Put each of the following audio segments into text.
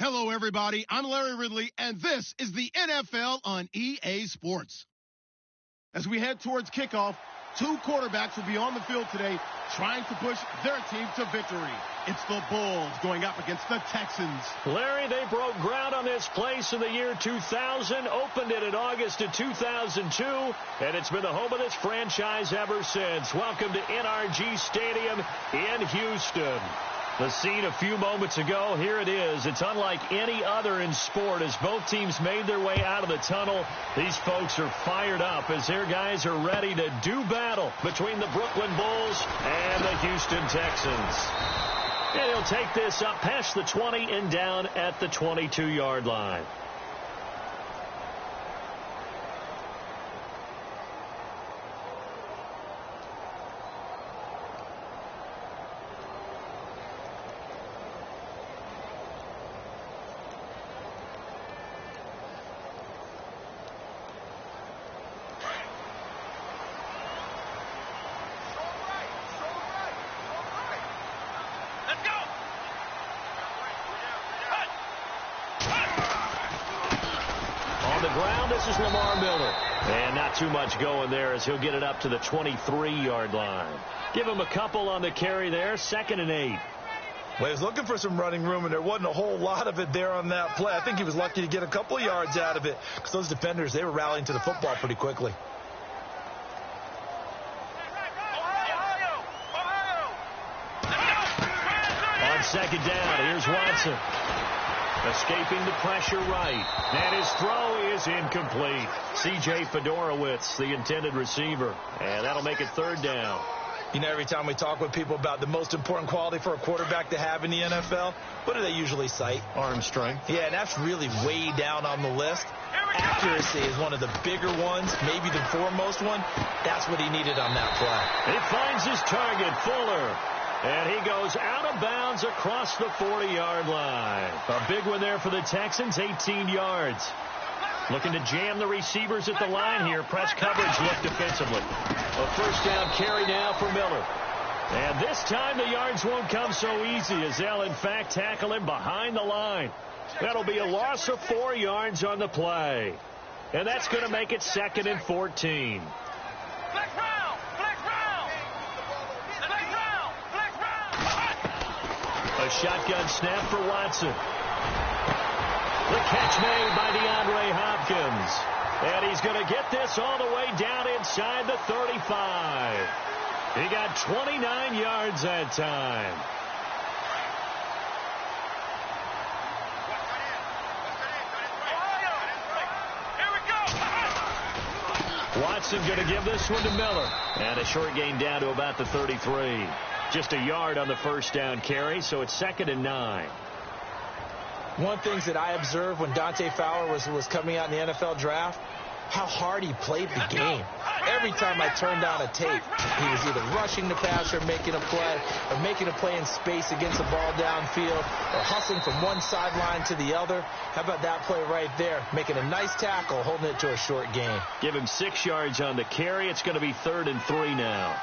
Hello, everybody. I'm Larry Ridley, and this is the NFL on EA Sports. As we head towards kickoff, two quarterbacks will be on the field today trying to push their team to victory. It's the Bulls going up against the Texans. Larry, they broke ground on this place in the year 2000, opened it in August of 2002, and it's been the home of this franchise ever since. Welcome to NRG Stadium in Houston. The scene a few moments ago, here it is. It's unlike any other in sport as both teams made their way out of the tunnel. These folks are fired up as their guys are ready to do battle between the Brooklyn Bulls and the Houston Texans. And he'll take this up past the 20 and down at the 22-yard line. This is Lamar Miller. And not too much going there as he'll get it up to the 23-yard line. Give him a couple on the carry there. 2nd and 8. Well, he was looking for some running room, and there wasn't a whole lot of it there on that play. I think he was lucky to get a couple of yards out of it because those defenders, they were rallying to the football pretty quickly. On 2nd down, here's Watson. Escaping the pressure right. And his throw is incomplete. C.J. Fedorowicz, the intended receiver. And that'll make it 3rd down. You know, every time we talk with people about the most important quality for a quarterback to have in the NFL, what do they usually cite? Arm strength. Yeah, and that's really way down on the list. Accuracy is one of the bigger ones, maybe the foremost one. That's what he needed on that play. He finds his target, Fuller. And he goes out of bounds across the 40-yard line. A big one there for the Texans, 18 yards. Looking to jam the receivers at the line here. Press coverage look defensively. A 1st down carry now for Miller. And this time the yards won't come so easy as they'll, in fact, tackle him behind the line. That'll be a loss of 4 yards on the play. And that's going to make it 2nd and 14. A shotgun snap for Watson. The catch made by DeAndre Hopkins. And he's going to get this all the way down inside the 35. He got 29 yards that time. Watson going to give this one to Miller. And a short gain down to about the 33. Just a yard on the 1st down carry, so it's 2nd and 9. One of the things that I observed when Dante Fowler was coming out in the NFL draft, how hard he played the game. Every time I turned on a tape, he was either rushing the passer, making a play, or making a play in space against the ball downfield, or hustling from one sideline to the other. How about that play right there? Making a nice tackle, holding it to a short gain. Give him 6 yards on the carry. It's going to be 3rd and 3 now.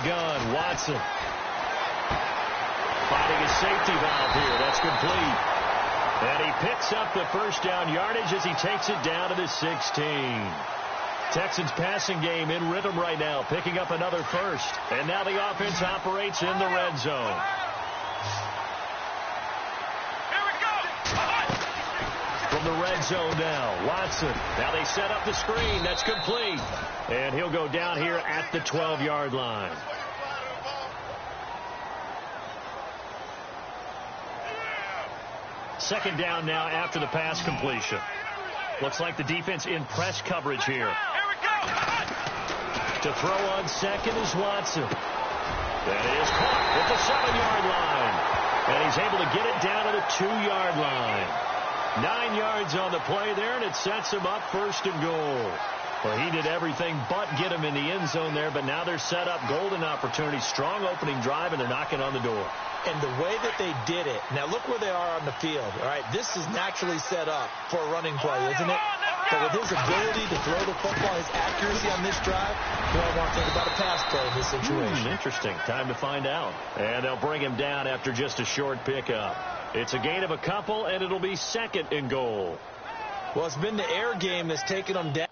Gun, Watson. Finding his safety valve here. That's complete. And he picks up the 1st down yardage as he takes it down to the 16. Texans passing game in rhythm right now, picking up another 1st. And now the offense operates in the red zone. From the red zone now, Watson. Now they set up the screen. That's complete. And he'll go down here at the 12-yard line. Second down now after the pass completion. Looks like the defense in press coverage here. To throw on second is Watson. That is caught at the 7-yard line. And he's able to get it down to the 2-yard line. 9 yards on the play there, and it sets him up 1st and goal. Well, he did everything but get him in the end zone there, but now they're set up. Golden opportunity, strong opening drive, and they're knocking on the door. And the way that they did it, now look where they are on the field. All right, this is naturally set up for a running play, isn't it? But with his ability to throw the football, his accuracy on this drive, you don't want to think about a pass play in this situation. Interesting. Time to find out. And they'll bring him down after just a short pickup. It's a gain of a couple, and it'll be 2nd and goal. Well, it's been the air game that's taken them down.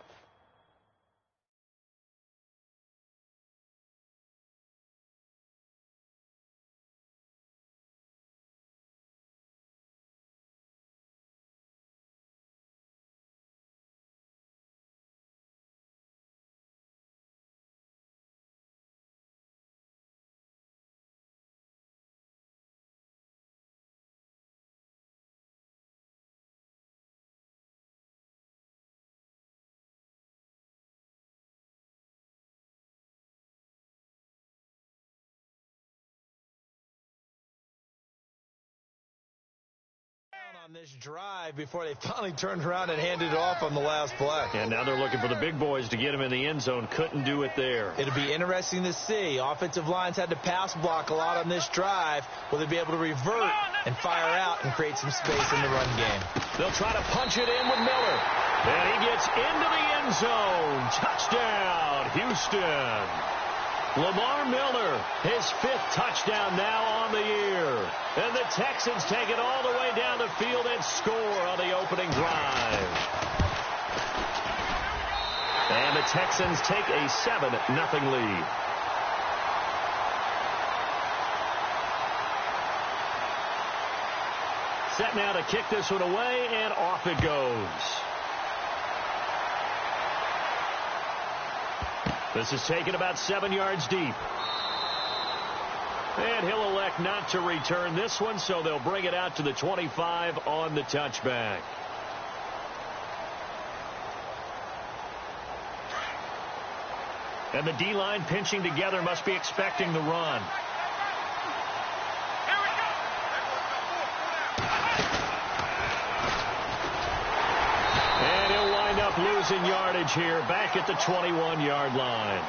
On this drive before they finally turned around and handed it off on the last play. And now they're looking for the big boys to get him in the end zone. Couldn't do it there. It'll be interesting to see. Offensive lines had to pass block a lot on this drive. Will they be able to revert and fire out and create some space in the run game? They'll try to punch it in with Miller. And he gets into the end zone. Touchdown, Houston. Lamar Miller, his 5th touchdown now on the year. And the Texans take it all the way down the field and score on the opening drive. And the Texans take a 7-0 lead. Set now to kick this one away, and off it goes. This is taken about 7 yards deep. And he'll elect not to return this one, so they'll bring it out to the 25 on the touchback. And the D-line pinching together must be expecting the run. And he'll wind up losing yardage here back at the 21-yard line.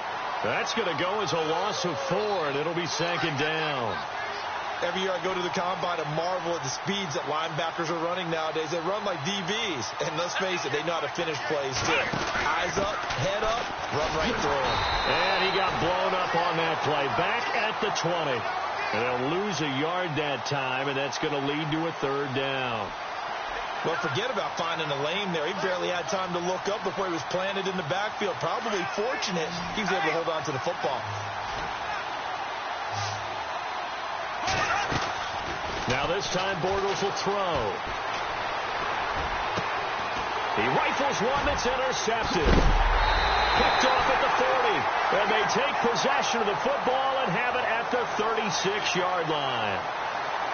That's going to go as a loss of 4, and it'll be 2nd down. Every year I go to the combine and marvel at the speeds that linebackers are running nowadays. They run like DBs. And let's face it, they know how to finish plays, too. Eyes up, head up, run right through them. And he got blown up on that play. Back at the 20. And they'll lose a yard that time, and that's going to lead to a 3rd down. Well, forget about finding a lane there. He barely had time to look up before he was planted in the backfield. Probably fortunate he was able to hold on to the football. Now this time Bortles will throw. He rifles one that's intercepted. Picked off at the 40. And they take possession of the football and have it at the 36-yard line.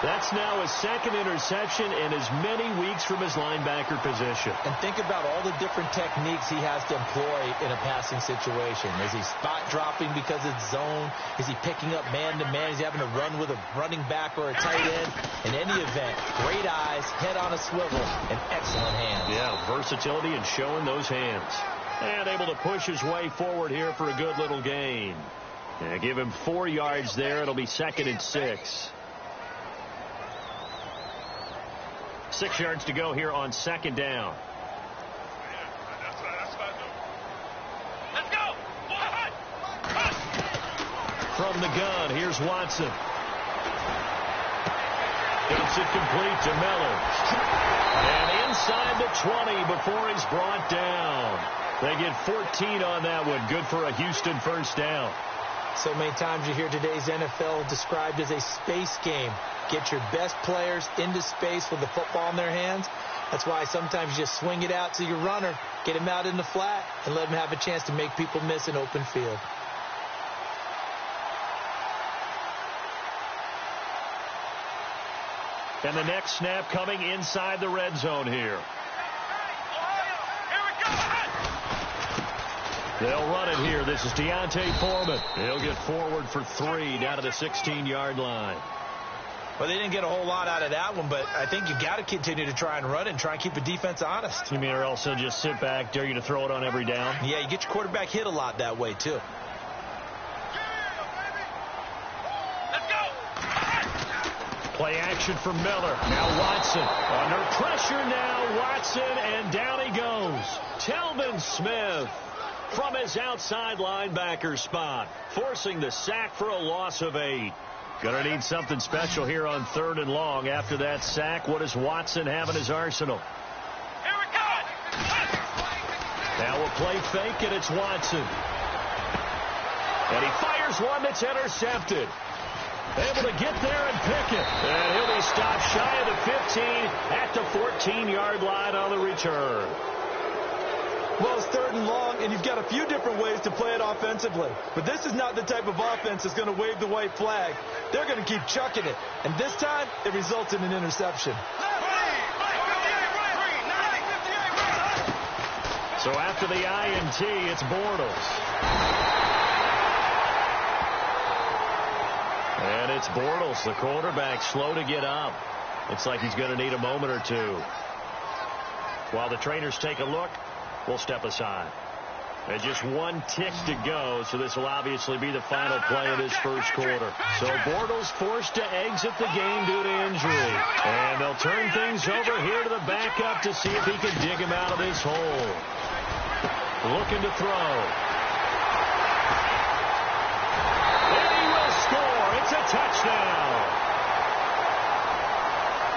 That's now his 2nd interception in as many weeks from his linebacker position. And think about all the different techniques he has to employ in a passing situation. Is he spot dropping because it's zone? Is he picking up man-to-man? Is he having to run with a running back or a tight end? In any event, great eyes, head on a swivel, and excellent hands. Yeah, versatility and showing those hands. And able to push his way forward here for a good little gain. Yeah, give him 4 yards there. It'll be 2nd and 6. 6 yards to go here on 2nd down. Let's go! From the gun, here's Watson. Gets it complete to Miller. And inside the 20 before he's brought down. They get 14 on that one. Good for a Houston 1st down. So many times you hear today's NFL described as a space game. Get your best players into space with the football in their hands. That's why sometimes you just swing it out to your runner, get him out in the flat, and let him have a chance to make people miss an open field. And the next snap coming inside the red zone here. They'll run it here. This is D'Onta Foreman. He'll get forward for 3 down to the 16-yard line. Well, they didn't get a whole lot out of that one, but I think you got to continue to try and run and try and keep the defense honest. You mean or else they'll just sit back, dare you to throw it on every down? Yeah, you get your quarterback hit a lot that way, too. Let's go. Play action for Miller. Now Watson. Under pressure now, Watson, and down he goes. Telvin Smith from his outside linebacker spot, forcing the sack for a loss of 8. Gonna need something special here on 3rd and long. After that sack, what does Watson have in his arsenal? Here we go. Now a play fake, and it's Watson. And he fires one that's intercepted. Able to get there and pick it. And he'll be stopped shy of the 15 at the 14-yard line on the return. Well, it's 3rd and long, and you've got a few different ways to play it offensively. But this is not the type of offense that's going to wave the white flag. They're going to keep chucking it. And this time, it results in an interception. So after the INT, it's Bortles. And it's Bortles, the quarterback, slow to get up. Looks like he's going to need a moment or two. While the trainers take a look, we'll step aside. And just 1 tick to go, so this will obviously be the final play of this first quarter. So Bortles forced to exit the game due to injury. And they'll turn things over here to the backup to see if he can dig him out of this hole. Looking to throw. And he will score. It's a touchdown.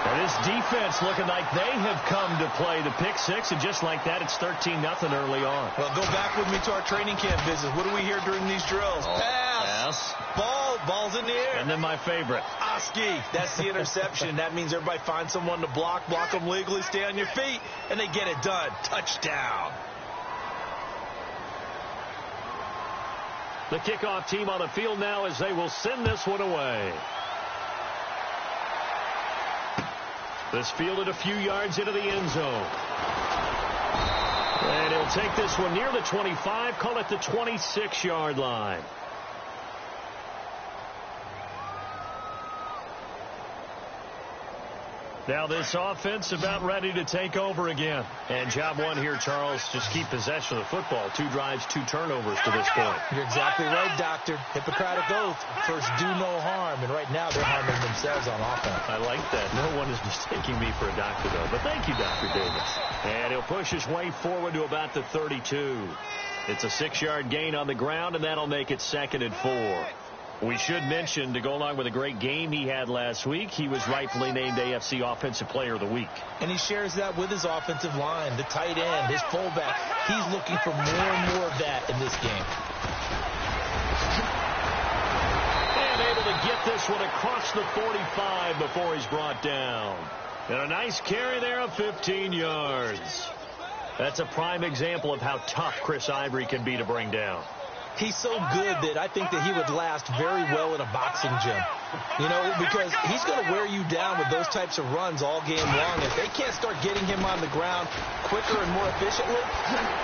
And this defense looking like they have come to play the pick six, and just like that, it's 13-0 early on. Well, go back with me to our training camp visit. What do we hear during these drills? Pass. Ball's in the air. And then my favorite. Oski. That's the interception. That means everybody finds someone to block them legally, stay on your feet, and they get it done. Touchdown. The kickoff team on the field now as they will send this one away. This fielded a few yards into the end zone. And he'll take this one near the 25, call it the 26-yard line. Now this offense about ready to take over again. And job one here, Charles, just keep possession of the football. 2 drives, 2 turnovers to this point. You're exactly right, Doctor. Hippocratic oath. First, do no harm. And right now, they're harming themselves on offense. I like that. No one is mistaking me for a doctor, though. But thank you, Dr. Davis. And he'll push his way forward to about the 32. It's a 6-yard gain on the ground, and that'll make it 2nd and 4. We should mention, to go along with a great game he had last week, he was rightfully named AFC Offensive Player of the Week. And he shares that with his offensive line, the tight end, his fullback. He's looking for more and more of that in this game. And able to get this one across the 45 before he's brought down. And a nice carry there of 15 yards. That's a prime example of how tough Chris Ivory can be to bring down. He's so good that I think that he would last very well in a boxing gym. You know, because he's going to wear you down with those types of runs all game long. If they can't start getting him on the ground quicker and more efficiently,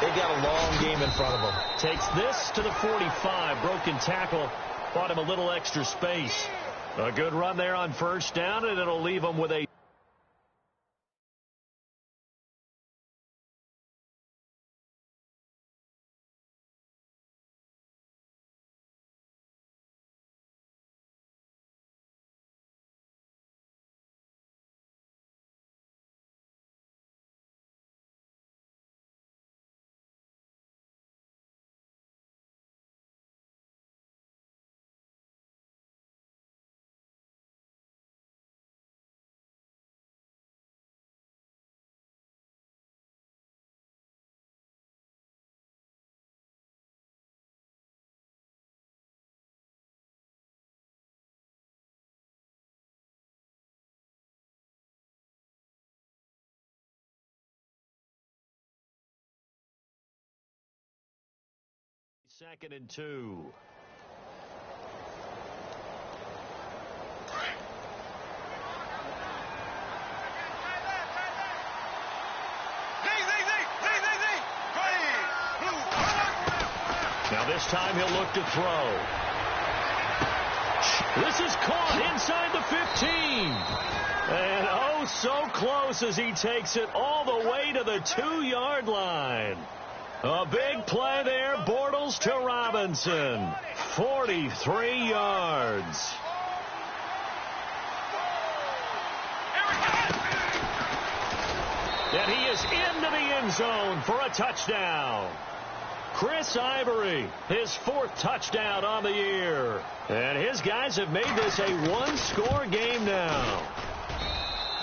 they've got a long game in front of them. Takes this to the 45. Broken tackle. Bought him a little extra space. A good run there on first down, and it'll leave him with a Second and 2. Now this time he'll look to throw. This is caught inside the 15. And oh, so close as he takes it all the way to the 2-yard line. A big play there, Bortles to Robinson. 43 yards. And he is into the end zone for a touchdown. Chris Ivory, his 4th touchdown on the year. And his guys have made this a one-score game now.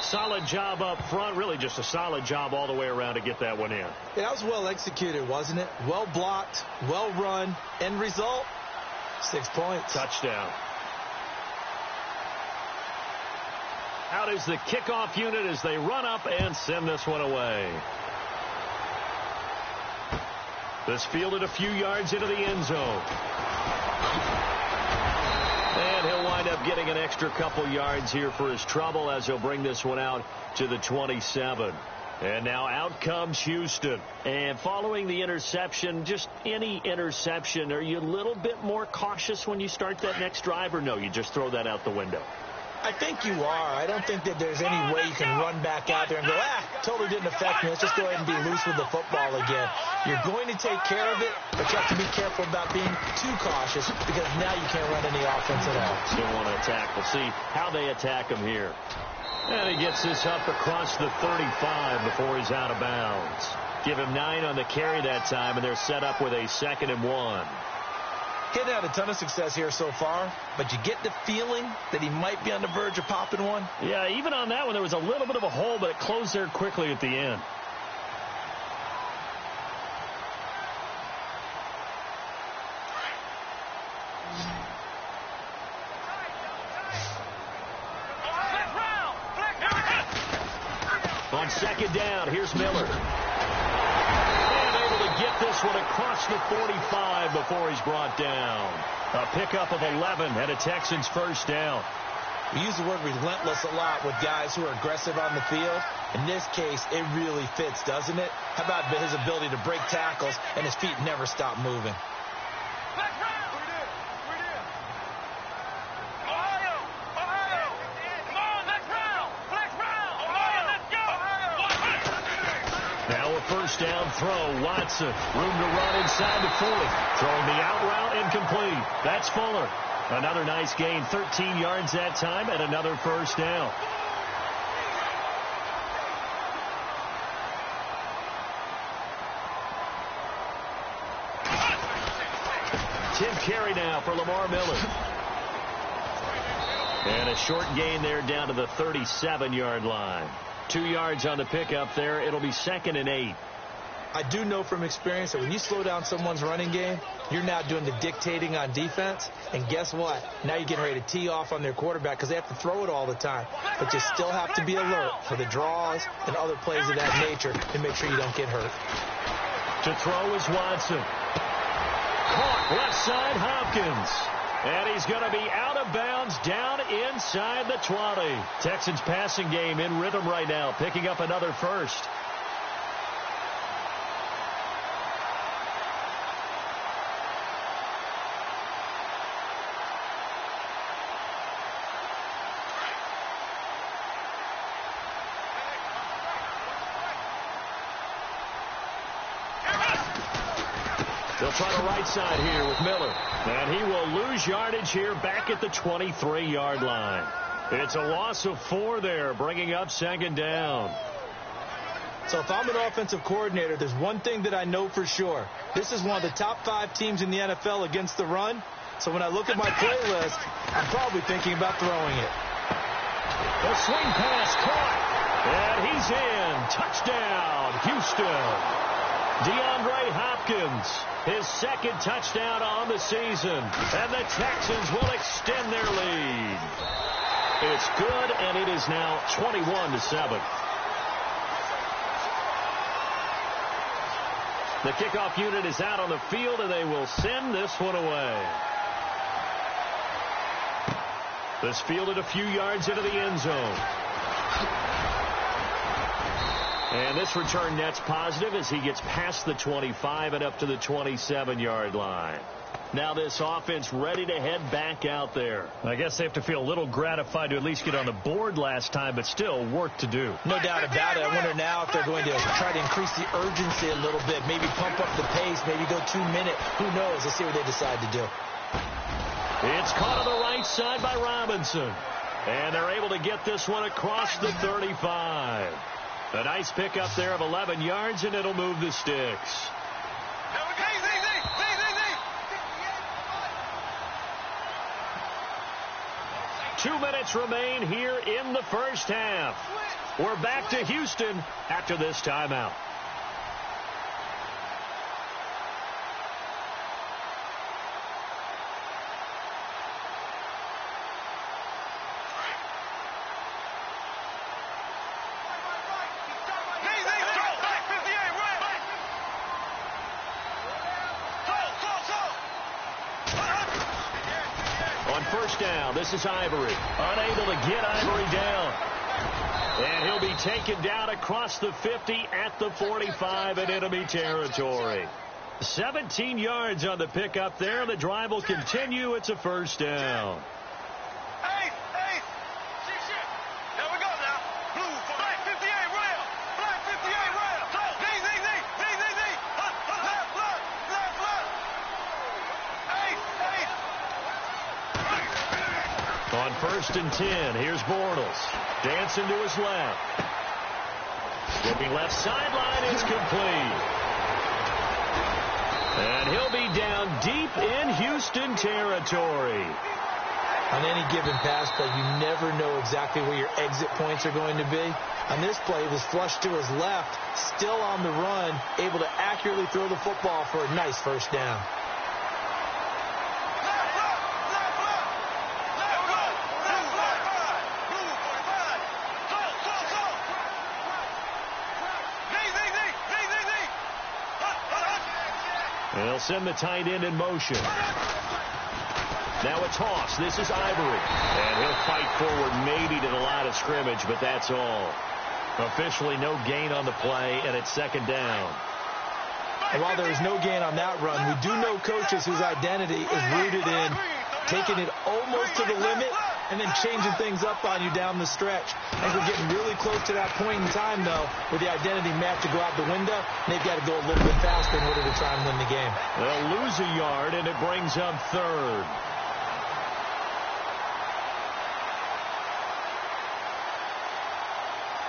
Solid job up front, really just a solid job all the way around to get that one in. Yeah, that was well executed, wasn't it? Well blocked, well run. End result, 6 points. Touchdown. Out is the kickoff unit as they run up and send this one away. This fielded a few yards into the end zone. And he'll wind up getting an extra couple yards here for his trouble as he'll bring this one out to the 27. And now out comes Houston. And following the interception, just any interception, are you a little bit more cautious when you start that next drive, or no, you just throw that out the window? I think you are. I don't think that there's any way you can run back out there and go, totally didn't affect me. Let's just go ahead and be loose with the football again. You're going to take care of it, but you have to be careful about being too cautious because now you can't run any offense at all. Still want to attack. We'll see how they attack him here. And he gets this up across the 35 before he's out of bounds. Give him 9 on the carry that time, and they're set up with a 2nd and 1. He hasn't had a ton of success here so far, but you get the feeling that he might be on the verge of popping one. Yeah, even on that one, there was a little bit of a hole, but it closed there quickly at the end. On 2nd down, here's Miller. Get this one across the 45 before he's brought down. A pickup of 11 and a Texans 1st down. We use the word relentless a lot with guys who are aggressive on the field. In this case, it really fits, doesn't it? How about his ability to break tackles and his feet never stop moving? First down throw, Watson. Room to run inside the 40. Throwing the out route incomplete. That's Fuller. Another nice gain, 13 yards that time, and another 1st down. Tim carry now for Lamar Miller. And a short gain there down to the 37-yard line. 2 yards on the pickup there. It'll be 2nd and 8. I do know from experience that when you slow down someone's running game, you're now doing the dictating on defense. And guess what? Now you're getting ready to tee off on their quarterback because they have to throw it all the time. But you still have to be alert for the draws and other plays of that nature to make sure you don't get hurt. To throw is Watson. Caught left side, Hopkins. And he's going to be out of bounds down inside the 20. Texans passing game in rhythm right now, picking up another 1st. They'll try the right side here with Miller. And he will lose yardage here back at the 23-yard line. It's a loss of 4 there, bringing up 2nd down. So if I'm an offensive coordinator, there's one thing that I know for sure. This is one of the top 5 teams in the NFL against the run. So when I look at my playlist, I'm probably thinking about throwing it. The swing pass caught. And he's in. Touchdown, Houston. DeAndre Hopkins, his 2nd touchdown on the season. And the Texans will extend their lead. It's good, and it is now 21-7. The kickoff unit is out on the field, and they will send this one away. This fielded a few yards into the end zone. And this return net's positive as he gets past the 25 and up to the 27-yard line. Now this offense ready to head back out there. I guess they have to feel a little gratified to at least get on the board last time, but still work to do. No doubt about it. I wonder now if they're going to try to increase the urgency a little bit, maybe pump up the pace, maybe go 2 minute. Who knows? Let's see what they decide to do. It's caught on the right side by Robinson. And they're able to get this one across the 35. A nice pickup there of 11 yards, and it'll move the sticks. 2 minutes remain here in the first half. We're back to Houston after this timeout. Down. This is Ivory. Unable to get Ivory down. And he'll be taken down across the 50 at the 45 in enemy territory. 17 yards on the pickup there. The drive will continue. It's a first down. On 1st and 10, here's Bortles. Dancing to his left. Looking left sideline is complete. And he'll be down deep in Houston territory. On any given pass play, you never know exactly where your exit points are going to be. On this play, it was flushed to his left, still on the run, able to accurately throw the football for a nice first down. They'll send the tight end in motion. Now a toss. This is Ivory. And he'll fight forward maybe to the line of scrimmage, but that's all. Officially no gain on the play, and it's second down. And while there is no gain on that run, we do know coaches whose identity is rooted in taking it almost to the limit and then changing things up on you down the stretch. I think we're getting really close to that point in time, though, where the identity map to go out the window, and they've got to go a little bit faster in order to try and win the game. They'll lose a yard, and it brings up third.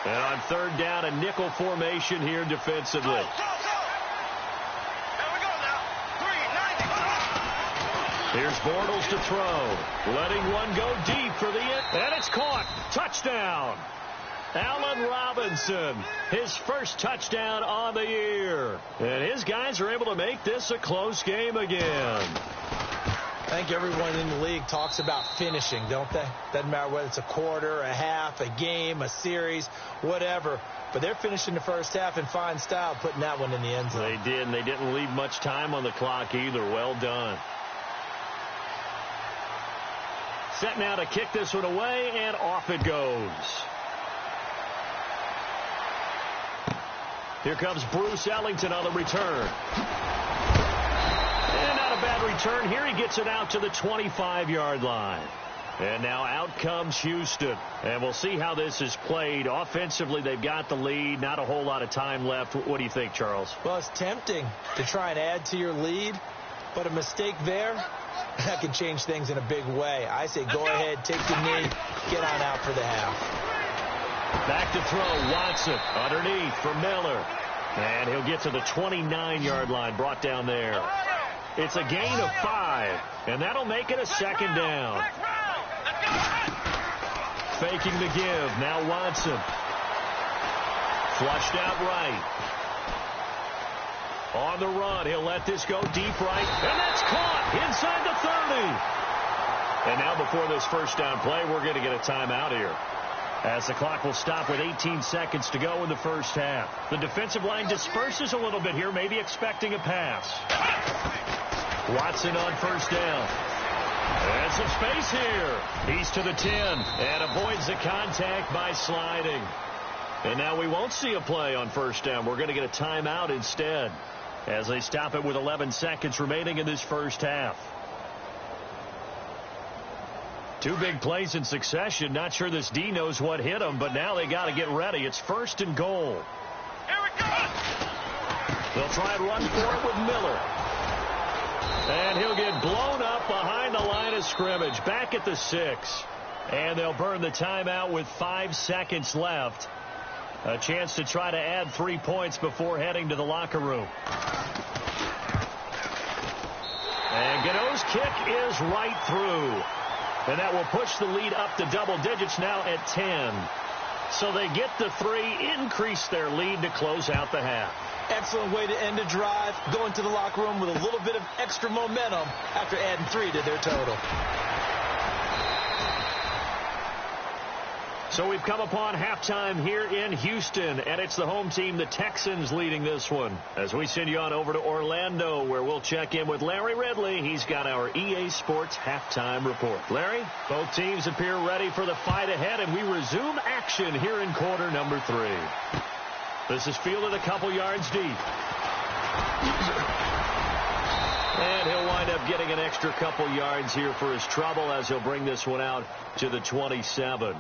And on third down, a nickel formation here defensively. Here's Bortles to throw. Letting one go deep for the end. And it's caught. Touchdown. Allen Robinson. His first touchdown on the year. And his guys are able to make this a close game again. I think everyone in the league talks about finishing, don't they? Doesn't matter whether it's a quarter, a half, a game, a series, whatever. But they're finishing the first half in fine style, putting that one in the end zone. They did, and they didn't leave much time on the clock either. Well done. Set now to kick this one away, and off it goes. Here comes Bruce Ellington on the return. And not a bad return here. He gets it out to the 25-yard line. And now out comes Houston. And we'll see how this is played. Offensively, they've got the lead. Not a whole lot of time left. What do you think, Charles? Well, it's tempting to try and add to your lead, but a mistake there, that can change things in a big way. I say go ahead, take the knee, get on out for the half. Back to throw, Watson underneath for Miller. And he'll get to the 29-yard line, brought down there. It's a gain of 5, and that'll make it a second down. Faking the give, now Watson. Flushed out right. On the run, he'll let this go deep right, and that's caught inside the 30. And now before this first down play, we're going to get a timeout here, as the clock will stop with 18 seconds to go in the first half. The defensive line disperses a little bit here, maybe expecting a pass. Watson on first down. And some space here. He's to the 10 and avoids the contact by sliding. And now we won't see a play on first down. We're going to get a timeout instead as they stop it with 11 seconds remaining in this first half. Two big plays in succession. Not sure this D knows what hit them, but now they got to get ready. It's 1st and goal. Here it goes! They'll try and run for it with Miller. And he'll get blown up behind the line of scrimmage. Back at the 6. And they'll burn the timeout with 5 seconds left. A chance to try to add 3 points before heading to the locker room. And Gano's kick is right through. And that will push the lead up to double digits now at 10. So they get the 3, increase their lead to close out the half. Excellent way to end a drive, going to the locker room with a little bit of extra momentum after adding 3 to their total. So we've come upon halftime here in Houston, and it's the home team, the Texans, leading this one. As we send you on over to Orlando, where we'll check in with Larry Ridley. He's got our EA Sports halftime report. Larry, both teams appear ready for the fight ahead, and we resume action here in quarter number 3. This is fielded a couple yards deep. And he'll wind up getting an extra couple yards here for his trouble as he'll bring this one out to the 27.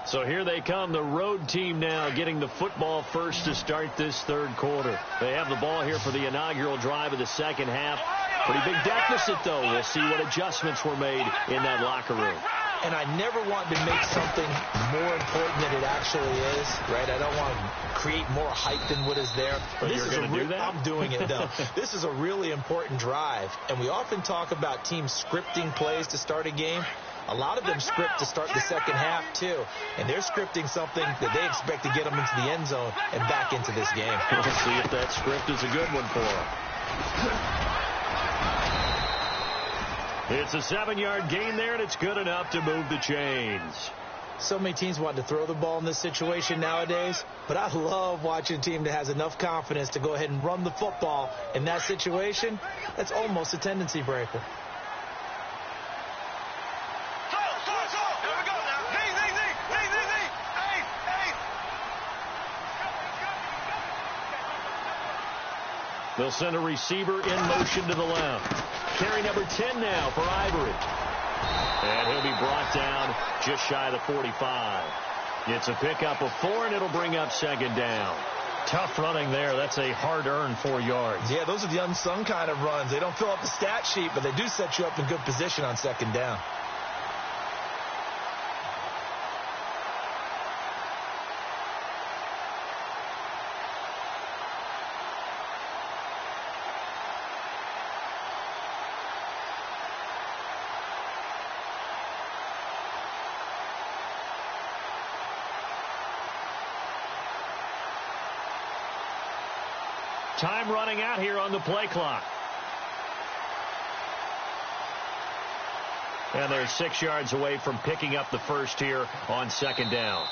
So here they come, the road team now getting the football first to start this third quarter. They have the ball here for the inaugural drive of the second half. Pretty big deficit, though. We'll see what adjustments were made in that locker room. And I never want to make something more important than it actually is, right? I don't want to create more hype than what is there. But you're going to do that? I'm doing it, though. This is a really important drive, and we often talk about teams scripting plays to start a game. A lot of them script to start the second half, too. And they're scripting something that they expect to get them into the end zone and back into this game. We'll see if that script is a good one for them. It's a 7-yard gain there, and it's good enough to move the chains. So many teams want to throw the ball in this situation nowadays, but I love watching a team that has enough confidence to go ahead and run the football in that situation. That's almost a tendency breaker. They'll send a receiver in motion to the left. Carry number 10 now for Ivory. And he'll be brought down just shy of the 45. It's a pickup of 4, and it'll bring up second down. Tough running there. That's a hard-earned 4 yards. Yeah, those are the unsung kind of runs. They don't fill up the stat sheet, but they do set you up in good position on second down. Time running out here on the play clock. And they're 6 yards away from picking up the first here on second down.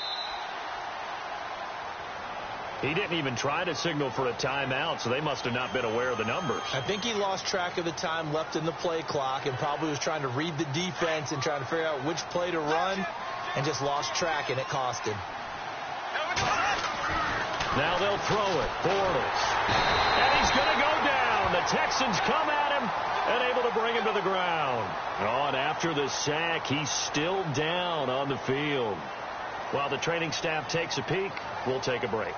He didn't even try to signal for a timeout, so they must have not been aware of the numbers. I think he lost track of the time left in the play clock and probably was trying to read the defense and trying to figure out which play to run and just lost track, and it cost him. Now they'll throw it. Bortles. And he's going to go down. The Texans come at him and able to bring him to the ground. Oh, and after the sack, he's still down on the field. While the training staff takes a peek, we'll take a break.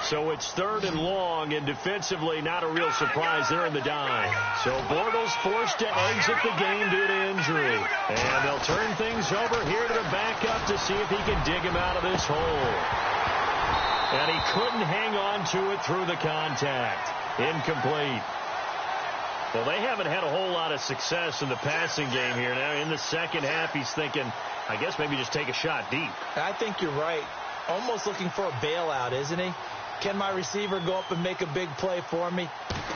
So it's 3rd and long, and defensively not a real surprise there in the dime. So Bortles forced to exit the game due to injury. And they'll turn things over here to the backup to see if he can dig him out of this hole. And he couldn't hang on to it through the contact. Incomplete. Well, they haven't had a whole lot of success in the passing game here. Now in the second half, he's thinking, I guess maybe just take a shot deep. I think you're right. Almost looking for a bailout, isn't he? Can my receiver go up and make a big play for me?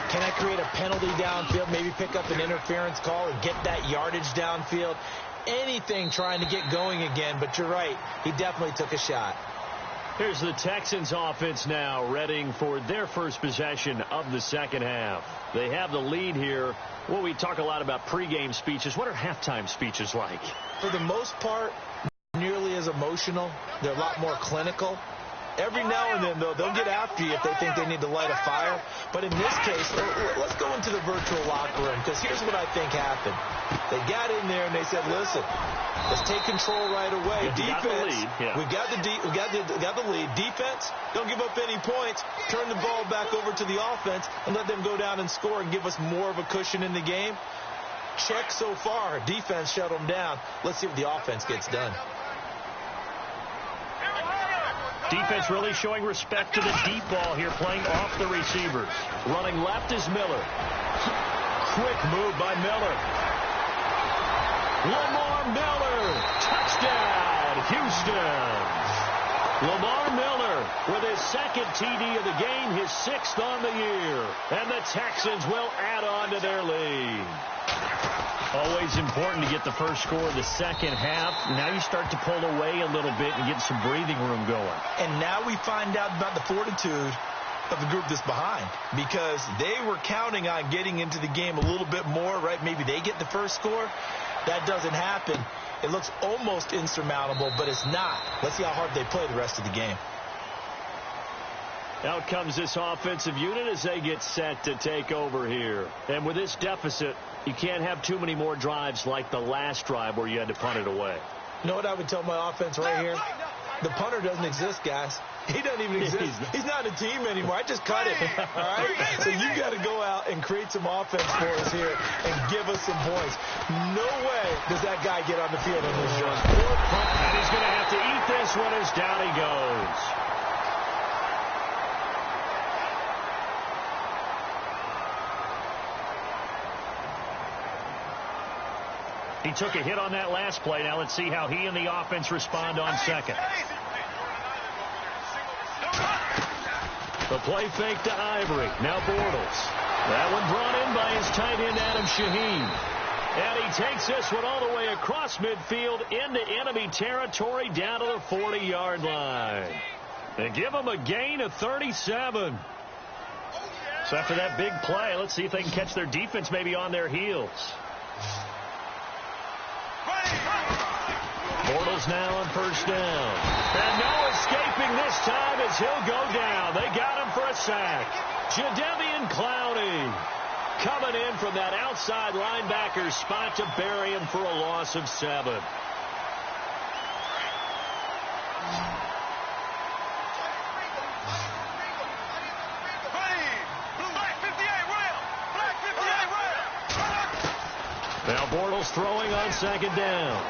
Can I create a penalty downfield, maybe pick up an interference call and get that yardage downfield? Anything trying to get going again, but you're right. He definitely took a shot. Here's the Texans offense now, readying for their first possession of the second half. They have the lead here. Well, we talk a lot about pregame speeches. What are halftime speeches like? For the most part, nearly as emotional. They're a lot more clinical. Every now and then, though, they'll get after you if they think they need to light a fire. But in this case, let's go into the virtual locker room, because here's what I think happened. They got in there and they said, listen, let's take control right away. Defense, we got the lead. Defense, don't give up any points. Turn the ball back over to the offense and let them go down and score and give us more of a cushion in the game. Check so far. Defense shut them down. Let's see what the offense gets done. Defense really showing respect to the deep ball here, playing off the receivers. Running left is Miller. Quick move by Miller. Lamar Miller. Touchdown, Houston. Lamar Miller with his second TD of the game, his 6th on the year. And the Texans will add on to their lead. Always important to get the first score of the second half. Now you start to pull away a little bit and get some breathing room going. And now we find out about the fortitude of the group that's behind, because they were counting on getting into the game a little bit more, right? Maybe they get the first score. That doesn't happen. It looks almost insurmountable, but it's not. Let's see how hard they play the rest of the game. Out comes this offensive unit as they get set to take over here. And with this deficit, you can't have too many more drives like the last drive where you had to punt it away. You know what I would tell my offense right here? The punter doesn't exist, guys. He doesn't even exist. He's not a team anymore. I just cut it. All right? So you got to go out and create some offense for us here and give us some points. No way does that guy get on the field in this run. And he's going to have to eat this one as down he goes. He took a hit on that last play. Now let's see how he and the offense respond on second. The play fake to Ivory. Now Bortles. That one brought in by his tight end, Adam Shaheen. And he takes this one all the way across midfield into enemy territory down to the 40-yard line. They give him a gain of 37. So after that big play, let's see if they can catch their defense maybe on their heels. Bortles now on first down. And no escaping this time as he'll go down. They got him for a sack. Jadeveon Clowney coming in from that outside linebacker spot to bury him for a loss of 7. Now Bortles throwing on second down.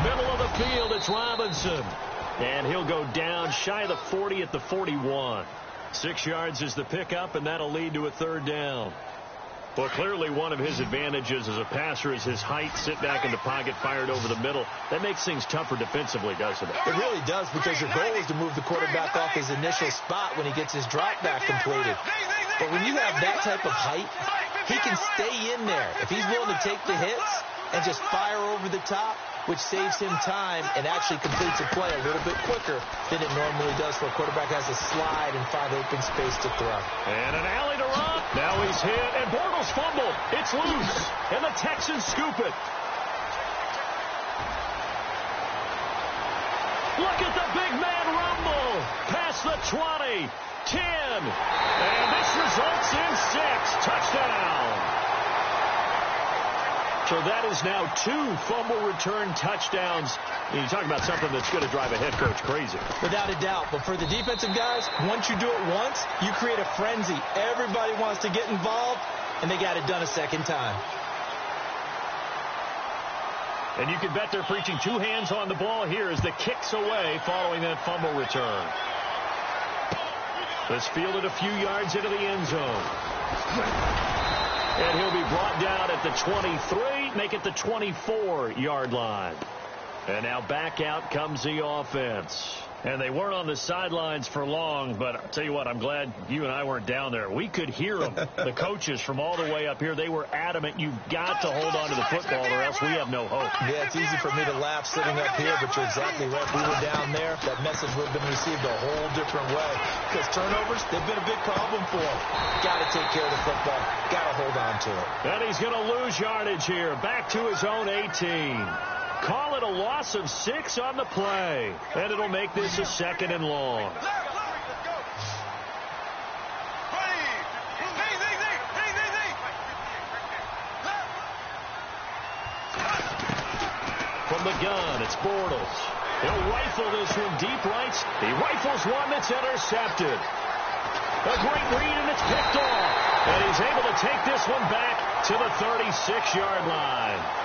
Middle of the field, it's Robinson. And he'll go down shy of the 40 at the 41. 6 yards is the pickup, and that'll lead to a third down. Well, clearly one of his advantages as a passer is his height, sit back in the pocket, fired over the middle. That makes things tougher defensively, doesn't it? It really does, because your goal is to move the quarterback off his initial spot when he gets his drop back completed. But when you have that type of height, he can stay in there. If he's willing to take the hits and just fire over the top, which saves him time and actually completes a play a little bit quicker than it normally does, for a quarterback has to slide and find open space to throw. And an alley to run. Now he's hit, and Bortles fumbled. It's loose, and the Texans scoop it. Look at the big man rumble. Past the 20, 10, and this results in 6. Touchdown. So that is now 2 fumble return touchdowns. You talk about something that's going to drive a head coach crazy. Without a doubt. But for the defensive guys, once you do it once, you create a frenzy. Everybody wants to get involved, and they got it done a second time. And you can bet they're preaching 2 hands on the ball here as the kick's away following that fumble return. It's fielded a few yards into the end zone. And he'll be brought down at the 23, make it the 24-yard line. And now back out comes the offense. And they weren't on the sidelines for long, but I'll tell you what, I'm glad you and I weren't down there. We could hear them, the coaches from all the way up here. They were adamant, you've got to hold on to the football or else we have no hope. Yeah, it's easy for me to laugh sitting up here, but you're exactly right. If we were down there, that message would have been received a whole different way. Because turnovers, they've been a big problem for them. Got to take care of the football. Got to hold on to it. And he's going to lose yardage here. Back to his own 18. Call it a loss of 6 on the play. And it'll make this a 2nd and long. From the gun, it's Bortles. He'll rifle this one deep right. He rifles one that's intercepted. A great read, and it's picked off. And he's able to take this one back to the 36-yard line.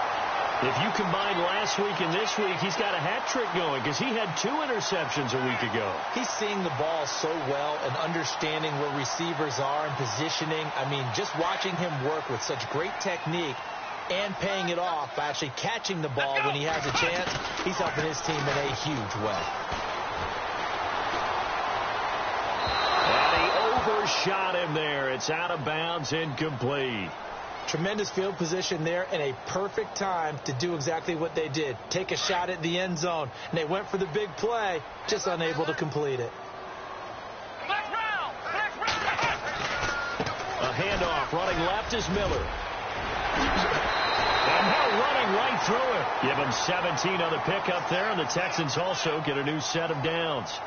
If you combine last week and this week, he's got a hat trick going because he had 2 interceptions a week ago. He's seeing the ball so well and understanding where receivers are and positioning. I mean, just watching him work with such great technique and paying it off by actually catching the ball when he has a chance, he's helping his team in a huge way. And he overshot him there. It's out of bounds, incomplete. Tremendous field position there and a perfect time to do exactly what they did. Take a shot at the end zone. And they went for the big play, just unable to complete it. A handoff. Running left is Miller. And now running right through it. Give him 17 on the pickup there, and the Texans also get a new set of downs.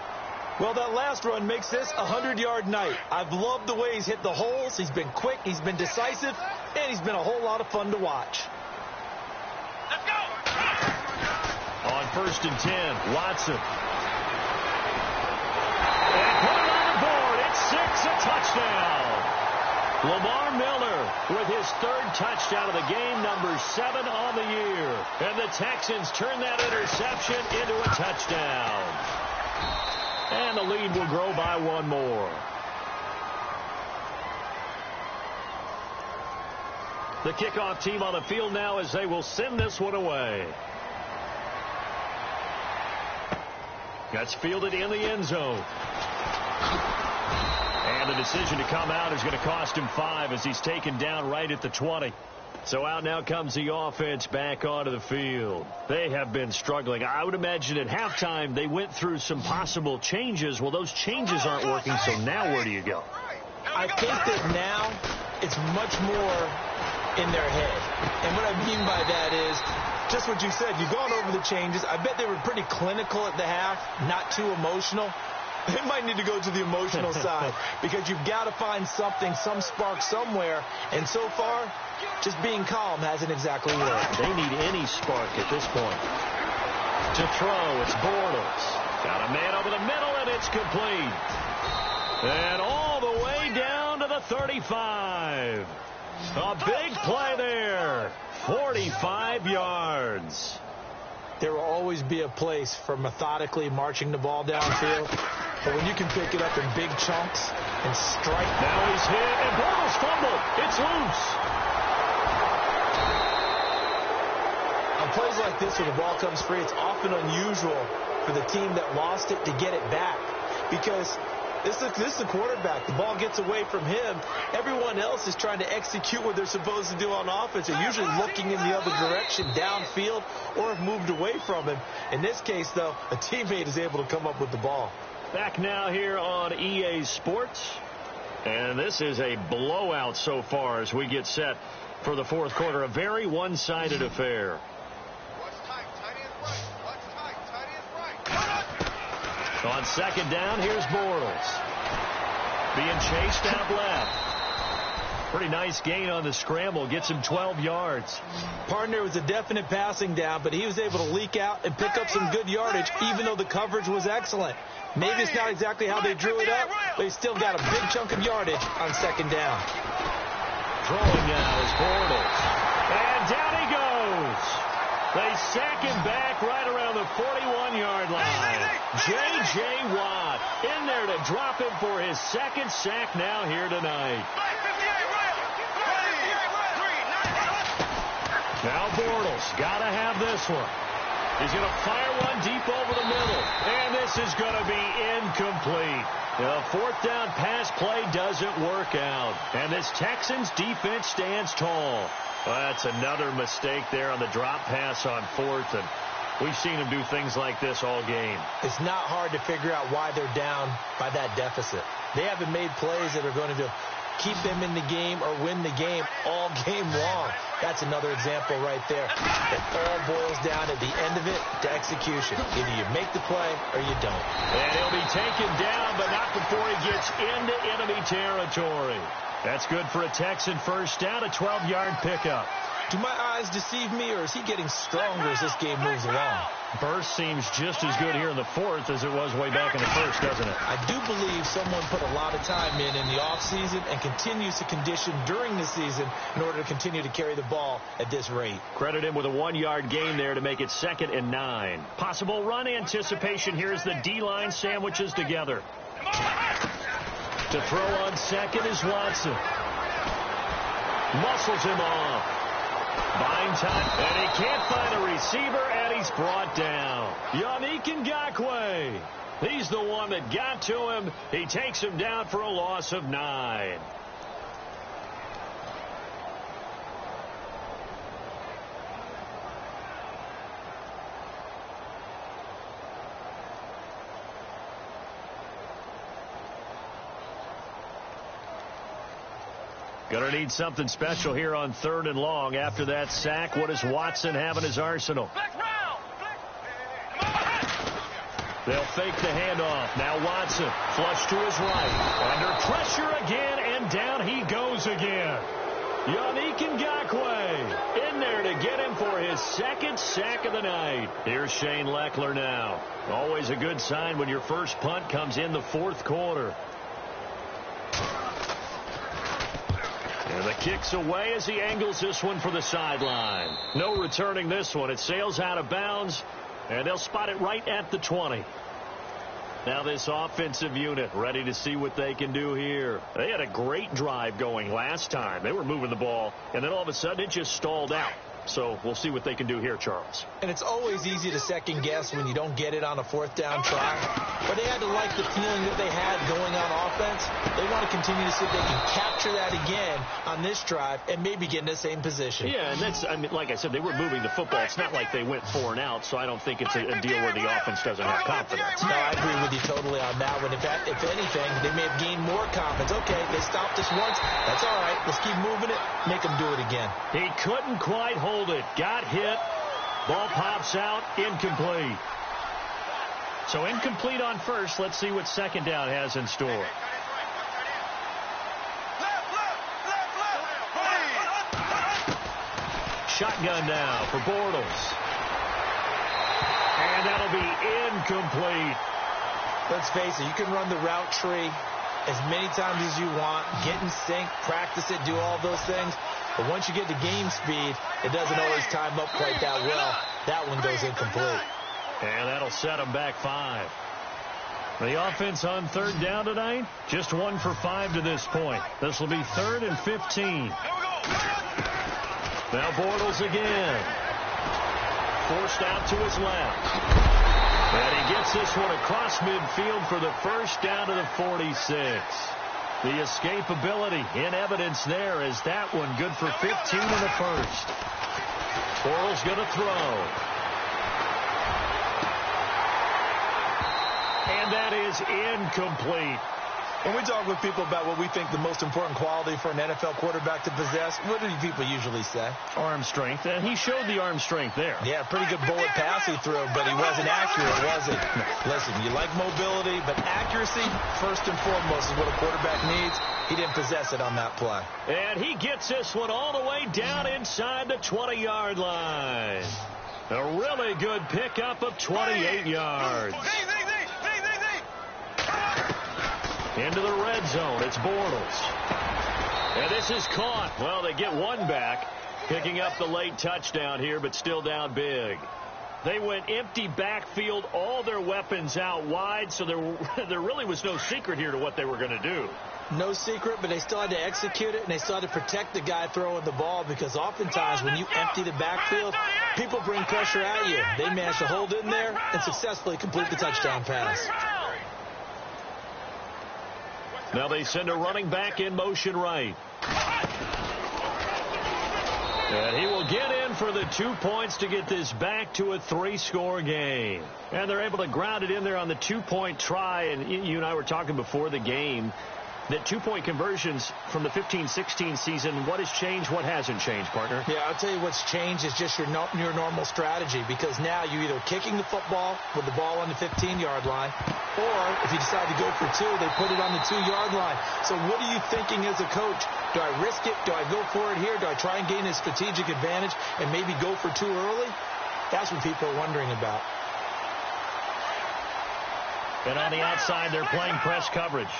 Well, that last run makes this a 100-yard night. I've loved the way he's hit the holes. He's been quick, he's been decisive, and he's been a whole lot of fun to watch. Let's go! On 1st and 10, Watson. And put it on the board. It's 6, a touchdown. Lamar Miller with his 3rd touchdown of the game, number 7 on the year. And the Texans turn that interception into a touchdown. And the lead will grow by 1 more. The kickoff team on the field now as they will send this one away. That's fielded in the end zone. And the decision to come out is going to cost him 5 as he's taken down right at the 20. So out now comes the offense back onto the field. They have been struggling. I would imagine at halftime they went through some possible changes. Well, those changes aren't working, so now where do you go? I think that now it's much more in their head. And what I mean by that is just what you said. You've gone over the changes. I bet they were pretty clinical at the half, not too emotional. They might need to go to the emotional side because you've got to find something, some spark somewhere. And so far, just being calm hasn't exactly worked. They need any spark at this point. To throw, it's Bortles. Got a man over the middle, and it's complete. And all the way down to the 35. A big play there. 45 yards. There will always be a place for methodically marching the ball downfield. But when you can pick it up in big chunks and strike. Now he's hit, and Bortles fumbled. It's loose. On plays like this where the ball comes free, it's often unusual for the team that lost it to get it back. Because this is the quarterback. The ball gets away from him. Everyone else is trying to execute what they're supposed to do on offense. They're usually looking in the other direction, downfield, or have moved away from him. In this case, though, a teammate is able to come up with the ball. Back now here on EA Sports. And this is a blowout so far as we get set for the 4th quarter. A very one-sided affair. On 2nd down, here's Bortles. Being chased out left. Pretty nice gain on the scramble. Gets him 12 yards. Partner was a definite passing down, but he was able to leak out and pick up some good yardage, even though the coverage was excellent. Maybe it's not exactly how they drew it up, but he's still got a big chunk of yardage on 2nd down. Throwing now is Bortles. And down he goes. They sack him back right around the 41-yard line. J.J. Watt in there to drop him for his 2nd sack now here tonight. Now Bortles got to have this one. He's going to fire one deep over the middle. And this is going to be incomplete. The fourth down pass play doesn't work out. And this Texans defense stands tall. Well, that's another mistake there on the drop pass on fourth. And we've seen him do things like this all game. It's not hard to figure out why they're down by that deficit. They haven't made plays that are going to keep them in the game or win the game all game long. That's another example right there. It all boils down at the end of it to execution. Either you make the play or you don't. And he'll be taken down, but not before he gets into enemy territory. That's good for a Texan first down, a 12-yard pickup. Do my eyes deceive me, or is he getting stronger as this game moves along? Burst seems just as good here in the fourth as it was way back in the first, doesn't it? I do believe someone put a lot of time in the offseason and continues to condition during the season in order to continue to carry the ball at this rate. Credit him with a 1-yard gain there to make it 2nd and 9. Possible run anticipation here as the D-line sandwiches together. To throw on second is Watson. Muscles him off. Buying time, and he can't find a receiver, and he's brought down. Yannick Ngakoue. He's the one that got to him. He takes him down for a loss of 9. Going to need something special here on 3rd and long. After that sack, what does Watson have in his arsenal? They'll fake the handoff. Now Watson, flush to his right. Under pressure again, and down he goes again. Yannick Ngakoue in there to get him for his 2nd sack of the night. Here's Shane Lechler now. Always a good sign when your first punt comes in the 4th quarter. And the kick's away as he angles this one for the sideline. No returning this one. It sails out of bounds, and they'll spot it right at the 20. Now this offensive unit ready to see what they can do here. They had a great drive going last time. They were moving the ball, and then all of a sudden it just stalled out. So we'll see what they can do here, Charles. And it's always easy to second guess when you don't get it on a 4th down try. But they had to like the feeling that they had going on offense. They want to continue to see if they can capture that again on this drive and maybe get in the same position. Yeah, and that's, I mean, like I said, they were moving the football. It's not like they went 4 and out, so I don't think it's a deal where the offense doesn't have confidence. No, I agree with you totally on that one. If anything, they may have gained more confidence. Okay, they stopped us once. That's all right. Let's keep moving it. Make them do it again. He couldn't quite hold it. Got hit. Ball pops out. Incomplete. So incomplete on first. Let's see what 2nd down has in store. Shotgun now for Bortles. And that'll be incomplete. Let's face it, you can run the route tree as many times as you want, get in sync, practice it, do all those things. But once you get to game speed, it doesn't always time up quite that well. That one goes incomplete. And that'll set them back 5. The offense on 3rd down tonight, just 1 for 5 to this point. This will be 3rd and 15. Now Bortles again. Forced out to his left. And he gets this one across midfield for the first down to the 46. The escapability in evidence there as that one good for 15 in the first. Bortles going to throw. And that is incomplete. When we talk with people about what we think the most important quality for an NFL quarterback to possess, what do people usually say? Arm strength. And he showed the arm strength there. Yeah, pretty good bullet pass he threw, but he wasn't accurate, was it? Listen, you like mobility, but accuracy, first and foremost, is what a quarterback needs. He didn't possess it on that play. And he gets this one all the way down inside the 20-yard line. A really good pickup of 28 yards. Into the red zone. It's Bortles. And this is caught. Well, they get one back. Picking up the late touchdown here, but still down big. They went empty backfield, all their weapons out wide, so there really was no secret here to what they were going to do. No secret, but they still had to execute it, and they still had to protect the guy throwing the ball, because oftentimes when you empty the backfield, people bring pressure at you. They managed to hold in there and successfully complete the touchdown pass. Now they send a running back in motion right. And he will get in for the 2 points to get this back to a 3-score game. And they're able to ground it in there on the 2-point try. And you and I were talking before the game that 2-point conversions from the 15-16 season, what has changed, what hasn't changed, partner? Yeah, I'll tell you what's changed is just your normal strategy, because now you're either kicking the football with the ball on the 15-yard line, or if you decide to go for 2, they put it on the 2-yard line. So what are you thinking as a coach? Do I risk it? Do I go for it here? Do I try and gain a strategic advantage and maybe go for 2 early? That's what people are wondering about. And on the outside, they're playing press coverage.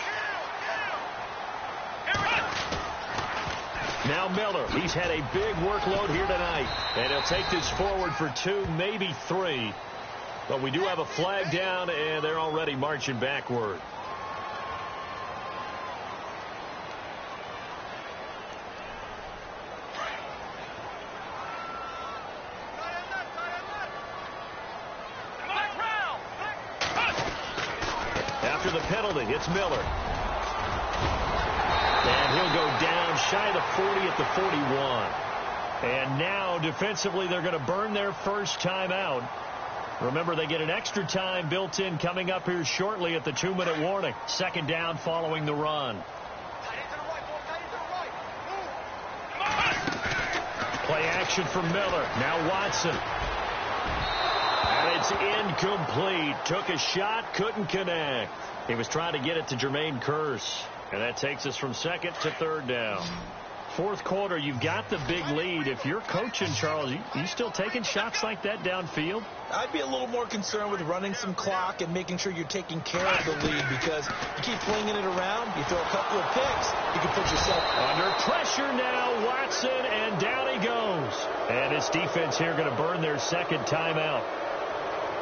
Now Miller, he's had a big workload here tonight, and he'll take this forward for 2, maybe 3. But we do have a flag down, and they're already marching backward. After the penalty, it's Miller. And he'll go down shy of the 40 at the 41. And now, defensively, they're going to burn their first timeout. Remember, they get an extra time built in coming up here shortly at the 2-minute warning. Second down following the run. Play action for Miller. Now Watson. And it's incomplete. Took a shot, couldn't connect. He was trying to get it to Jermaine Kearse. And that takes us from second to third down. Fourth quarter, you've got the big lead. If you're coaching, Charles, you still taking shots like that downfield? I'd be a little more concerned with running some clock and making sure you're taking care of the lead, because you keep flinging it around, you throw a couple of picks, you can put yourself under pressure now. Watson, and down he goes. And this defense here going to burn their second timeout.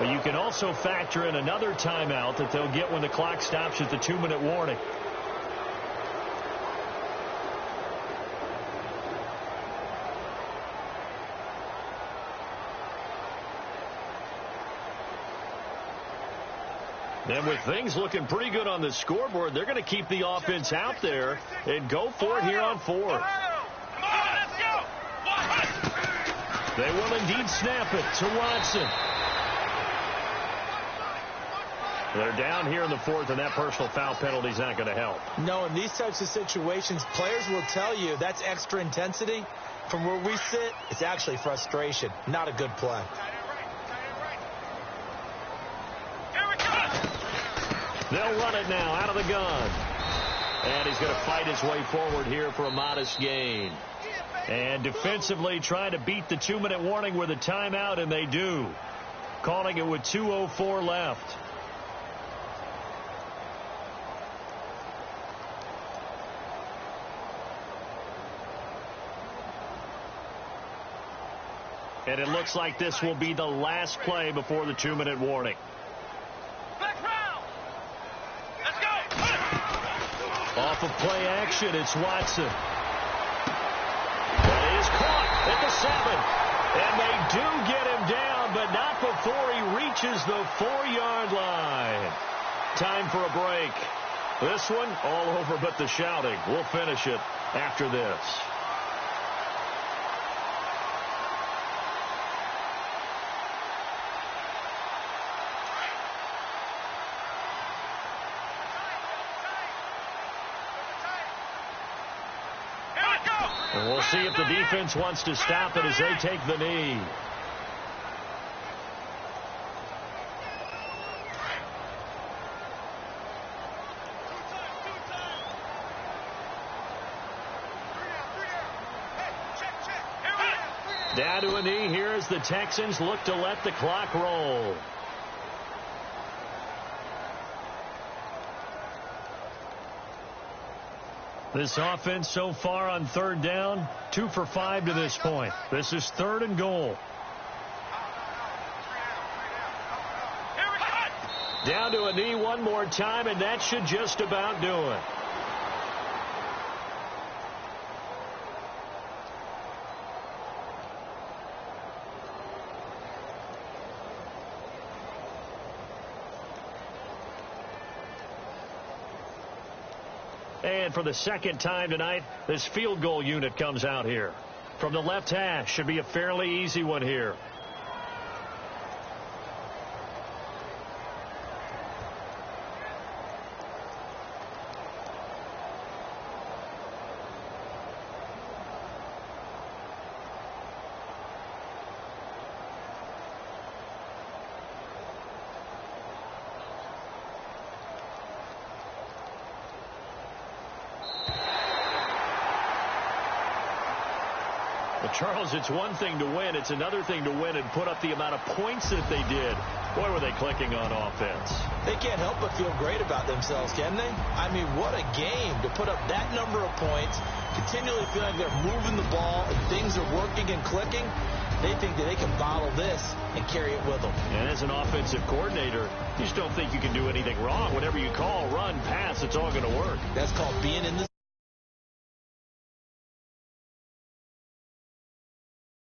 But you can also factor in another timeout that they'll get when the clock stops at the 2-minute warning. And with things looking pretty good on the scoreboard, they're going to keep the offense out there and go for it here on 4th. They will indeed snap it to Watson. They're down here in the 4th, and that personal foul penalty is not going to help. No, in these types of situations, players will tell you that's extra intensity. From where we sit, it's actually frustration. Not a good play. They'll run it now out of the gun. And he's going to fight his way forward here for a modest gain. And defensively trying to beat the 2-minute warning with a timeout, and they do. Calling it with 2:04 left. And it looks like this will be the last play before the 2-minute warning. Off of play action, it's Watson. That is caught at the 7. And they do get him down, but not before he reaches the 4-yard line. Time for a break. This one, all over but the shouting. We'll finish it after this. And we'll see if the defense wants to stop it as they take the knee. Down to a knee here as the Texans look to let the clock roll. This offense so far on third down, 2 for 5 to this point. This is 3rd and goal. Down to a knee one more time, and that should just about do it. And for the second time tonight, this field goal unit comes out here. From the left hash, should be a fairly easy one here. Charles, it's one thing to win. It's another thing to win and put up the amount of points that they did. Boy, were they clicking on offense. They can't help but feel great about themselves, can they? I mean, what a game to put up that number of points, continually feeling like they're moving the ball and things are working and clicking. They think that they can bottle this and carry it with them. And as an offensive coordinator, you just don't think you can do anything wrong. Whatever you call, run, pass, it's all going to work. That's called being in the